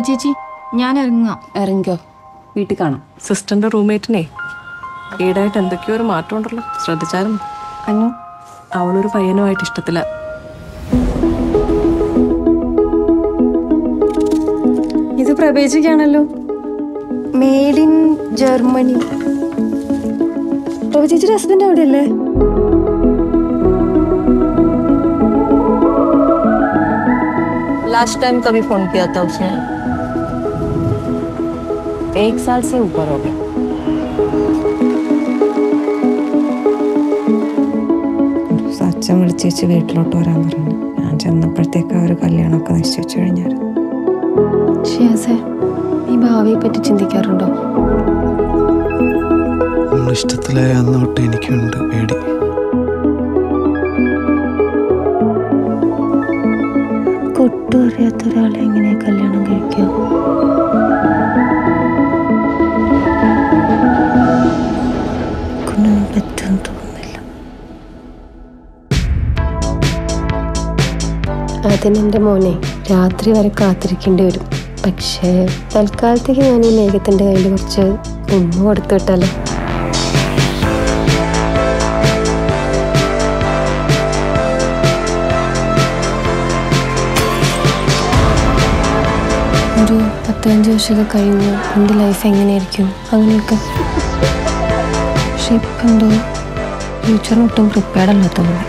ചേച്ചി ഞാൻ ഇറങ്ങിക്കോ, വീട്ടിൽ കാണാം. സിസ്റ്ററിന്റെ റൂംമേറ്റിനെ ഈടായിട്ട് എന്തൊക്കെയോ ഒരു മാറ്റം ഉണ്ടല്ലോ, ശ്രദ്ധിച്ചായിരുന്നു? അവളൊരു പയ്യനുമായിട്ട് ഇഷ്ടത്തില്ല. ഇത് പ്രഭേജിക്കാണല്ലോ, മെയ്ഡ് ഇൻ ജർമ്മനി. പ്രഭേജിയുടെ ഹസ്ബൻഡ് അവിടെയല്ലേ? लास्ट टाइम कभी फोन किया था उसने? 1 साल से ऊपर हो गया. അച്ഛൻ വിളിച്ചേച്ച് വീട്ടിലോട്ട് വരാൻ പറഞ്ഞു. ഞാൻ ചെന്നപ്പോഴത്തേക്ക് അവർ കല്യാണമൊക്കെ നിശ്ചയിച്ചു കഴിഞ്ഞായിരുന്നു. ഈ ഭാവിയെ പറ്റി ചിന്തിക്കാറുണ്ടോ? ഇഷ്ടത്തിലായ അന്ന് തൊട്ട് എനിക്കുണ്ട് പേടി. ഒട്ടും അറിയാത്ത ഒരാളെ എങ്ങനെ കല്യാണം കഴിക്കാം? കൊണ്ടൊന്നും പറ്റുമെന്ന് തോന്നുന്നില്ല. അതിനെൻ്റെ മോനെ രാത്രി വരെ കാത്തിരിക്കേണ്ടി വരും. പക്ഷേ തൽക്കാലത്തേക്ക് ഞാൻ ഈ മേഘത്തിൻ്റെ കയ്യിൽ കുറച്ച് ഉമ്മ കൊടുത്തു വിട്ടാലോ? ഒരു 15 വർഷമൊക്കെ കഴിയുമ്പോൾ എൻ്റെ ലൈഫ് എങ്ങനെയായിരിക്കും അങ്ങനെയൊക്കെ. പക്ഷെ ഇപ്പം എന്തോ ഫ്യൂച്ചറിനൊട്ടും പ്രിപ്പയർഡ് അല്ലാത്ത പോലെ.